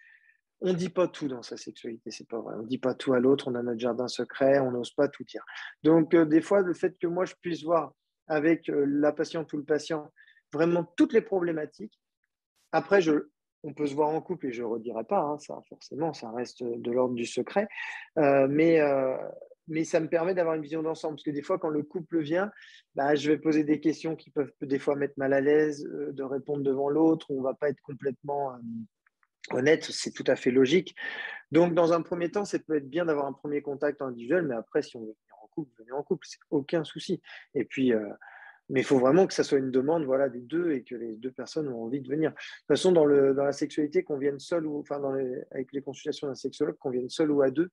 On ne dit pas tout dans sa sexualité, c'est pas vrai. On ne dit pas tout à l'autre, on a notre jardin secret, on n'ose pas tout dire. Donc, des fois, le fait que moi, je puisse voir avec la patiente ou le patient vraiment toutes les problématiques. Après, on peut se voir en couple et je ne redirai pas, hein, ça, forcément, ça reste de l'ordre du secret. Mais ça me permet d'avoir une vision d'ensemble. Parce que des fois, quand le couple vient, bah, je vais poser des questions qui peuvent des fois mettre mal à l'aise de répondre devant l'autre. On ne va pas être complètement honnête, c'est tout à fait logique. Donc, dans un premier temps, ça peut être bien d'avoir un premier contact individuel. Mais après, si on veut venir en couple, venez en couple, c'est aucun souci. Et puis, mais il faut vraiment que ça soit une demande, voilà, des deux et que les deux personnes ont envie de venir. De toute façon, dans la sexualité, qu'on vienne seul ou enfin avec les consultations d'un sexologue, qu'on vienne seul ou à deux,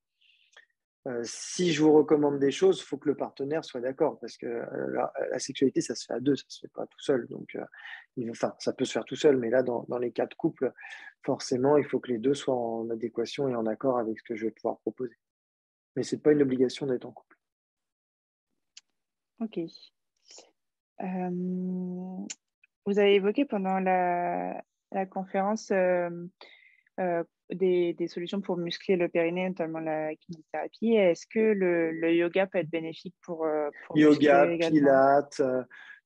si je vous recommande des choses, il faut que le partenaire soit d'accord parce que la sexualité, ça se fait à deux, ça ne se fait pas tout seul. Donc, enfin, ça peut se faire tout seul, mais là, dans les cas de couple, forcément, il faut que les deux soient en adéquation et en accord avec ce que je vais pouvoir proposer. Mais ce n'est pas une obligation d'être en couple. Ok. Vous avez évoqué pendant la conférence des solutions pour muscler le périnée, notamment la kinésithérapie. Est-ce que le yoga peut être bénéfique pour Yoga, muscler également? pilates,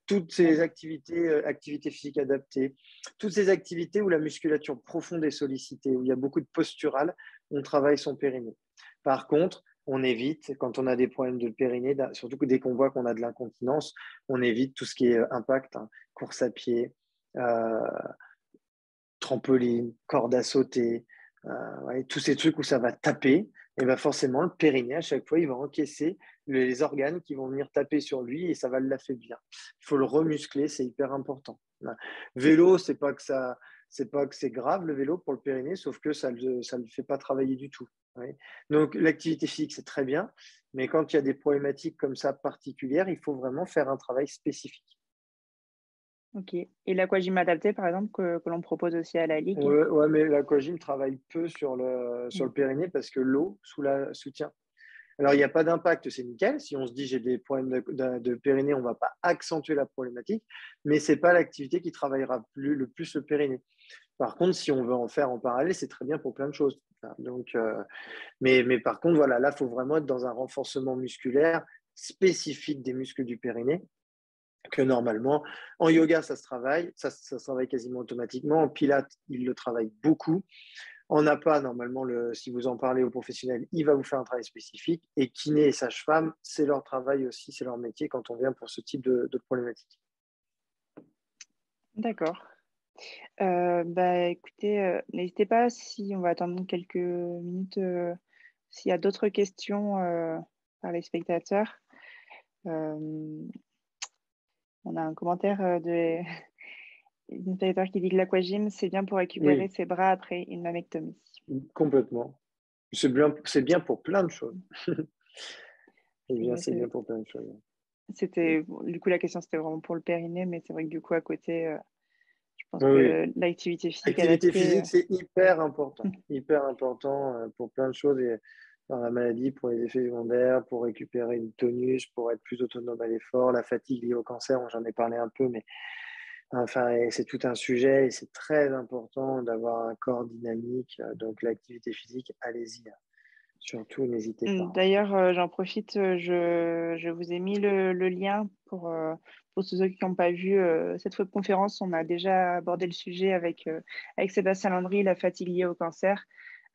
toutes ces activités physiques adaptées, toutes ces activités où la musculature profonde est sollicitée, où il y a beaucoup de postural, on travaille son périnée. Par contre, on évite, quand on a des problèmes de périnée, surtout que dès qu'on voit qu'on a de l'incontinence, on évite tout ce qui est impact, hein, course à pied, trampoline, corde à sauter, tous ces trucs où ça va taper, et ben forcément, le périnée, à chaque fois, il va encaisser les organes qui vont venir taper sur lui et ça va l'affaiblir. Il faut le remuscler, c'est hyper important. Vélo, c'est pas que c'est grave le vélo pour le périnée, sauf que ça le fait pas travailler du tout. Ouais. Donc l'activité physique, c'est très bien, mais quand il y a des problématiques comme ça particulières, il faut vraiment faire un travail spécifique. Ok. Et l'aquagym adapté, par exemple, que l'on propose aussi à la Ligue? Ouais, mais l'aquagym travaille peu sur le périnée parce que l'eau soutient. Alors, il n'y a pas d'impact, c'est nickel. Si on se dit j'ai des problèmes de périnée, on ne va pas accentuer la problématique, mais ce n'est pas l'activité qui travaillera le plus le périnée. Par contre, si on veut en faire en parallèle, c'est très bien pour plein de choses. Donc, mais par contre, voilà, là, il faut vraiment être dans un renforcement musculaire spécifique des muscles du périnée que normalement, en yoga, ça se travaille quasiment automatiquement. En pilates, il le travaille beaucoup. En APA, normalement, si vous en parlez au professionnel, il va vous faire un travail spécifique. Et kiné et sage-femme, c'est leur travail aussi, c'est leur métier quand on vient pour ce type de problématique. D'accord. Écoutez, n'hésitez pas si on va attendre quelques minutes, s'il y a d'autres questions par les spectateurs. On a un commentaire d'une spectateur qui dit que l'aquagym, c'est bien pour récupérer Oui, ses bras après une mammectomie. complètement. C'est bien pour plein de choses. C'est bien C'est pour plein de choses. C'était, du coup, la question, c'était vraiment pour le périnée, mais c'est vrai que du coup, à côté, je pense Oui, oui. que l'activité physique L'activité adaptée, physique, c'est hyper important pour plein de choses et dans la maladie, pour les effets secondaires, pour récupérer une tonus, pour être plus autonome à l'effort, la fatigue liée au cancer, j'en ai parlé un peu, mais enfin, et c'est tout un sujet et c'est très important d'avoir un corps dynamique. Donc, l'activité physique, allez-y, hein. Surtout, n'hésitez pas. D'ailleurs, j'en profite, je vous ai mis le lien pour ceux qui n'ont pas vu cette webconférence. On a déjà abordé le sujet avec Sébastien Landry, la fatigue liée au cancer,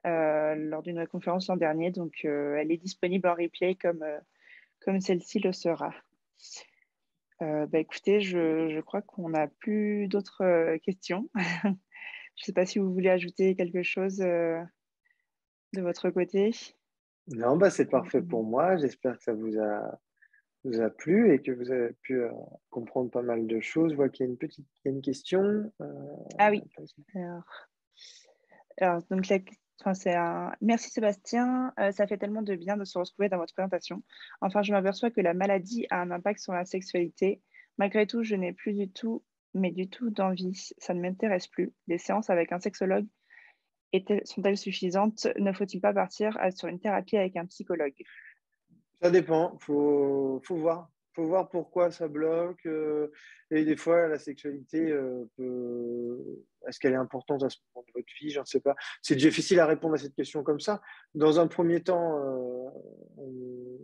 lors d'une conférence l'an dernier. Donc, elle est disponible en replay comme celle-ci le sera. Écoutez, je crois qu'on n'a plus d'autres questions. Je ne sais pas si vous voulez ajouter quelque chose de votre côté. Non, c'est parfait pour moi. J'espère que ça vous a plu et que vous avez pu comprendre pas mal de choses. Je vois qu'il y a il y a une question. Ah oui. Alors, donc, merci Sébastien. Ça fait tellement de bien de se retrouver dans votre présentation. Enfin, je m'aperçois que la maladie a un impact sur la sexualité. Malgré tout, je n'ai plus du tout, mais du tout d'envie. Ça ne m'intéresse plus. Les séances avec un sexologue sont-elles suffisantes? Ne faut-il pas partir sur une thérapie avec un psychologue? Ça dépend, faut voir. Faut voir pourquoi ça bloque. Et des fois, la sexualité est-ce qu'elle est importante à ce moment de votre vie? Je ne sais pas. C'est difficile à répondre à cette question comme ça. Dans un premier temps,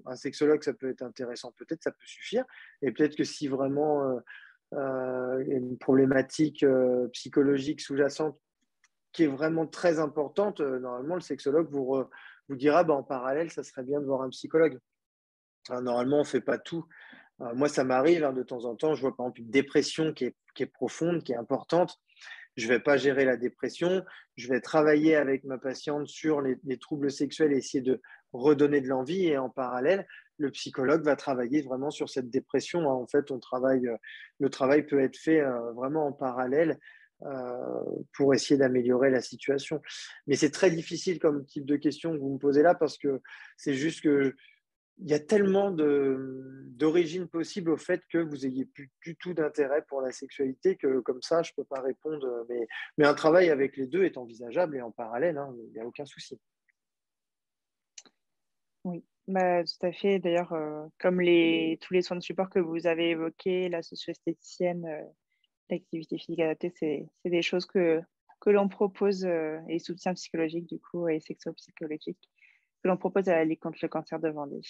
un sexologue, ça peut être intéressant. Peut-être ça peut suffire. Et peut-être que si vraiment il y a une problématique psychologique sous-jacente qui est vraiment très importante, normalement, le sexologue vous dira en parallèle, ça serait bien de voir un psychologue. Normalement, on ne fait pas tout. Moi, ça m'arrive de temps en temps. Je vois par exemple une dépression qui est profonde, qui est importante. Je ne vais pas gérer la dépression. Je vais travailler avec ma patiente sur les troubles sexuels et essayer de redonner de l'envie. Et en parallèle, le psychologue va travailler vraiment sur cette dépression. En fait, le travail peut être fait vraiment en parallèle pour essayer d'améliorer la situation. Mais c'est très difficile comme type de question que vous me posez là parce que c'est juste que il y a tellement d'origines possibles au fait que vous ayez plus du tout d'intérêt pour la sexualité que comme ça, je ne peux pas répondre. Mais un travail avec les deux est envisageable et en parallèle, hein, il n'y a aucun souci. Oui, tout à fait. D'ailleurs, comme tous les soins de support que vous avez évoqués, la socio-esthéticienne, l'activité physique adaptée, c'est des choses que l'on propose, et soutien psychologique du coup, et sexo-psychologique, que l'on propose à la Ligue contre le cancer de Vendée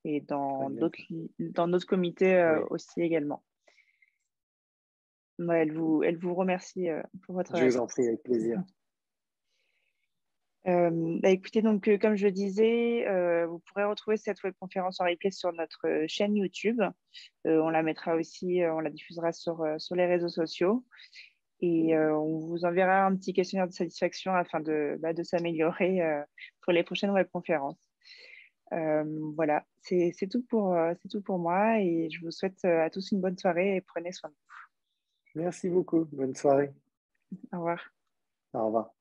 et dans d'autres comités Oui. aussi également. Elle vous remercie pour votre Je vous en réponse. prie, avec plaisir. Écoutez, donc, comme je disais, vous pourrez retrouver cette webconférence en replay sur notre chaîne YouTube. On la mettra aussi, on la diffusera sur les réseaux sociaux. Et on vous enverra un petit questionnaire de satisfaction afin de s'améliorer pour les prochaines webconférences. Voilà, c'est tout pour moi et je vous souhaite à tous une bonne soirée et prenez soin de Merci beaucoup. Bonne soirée. vous. Au revoir. Au revoir.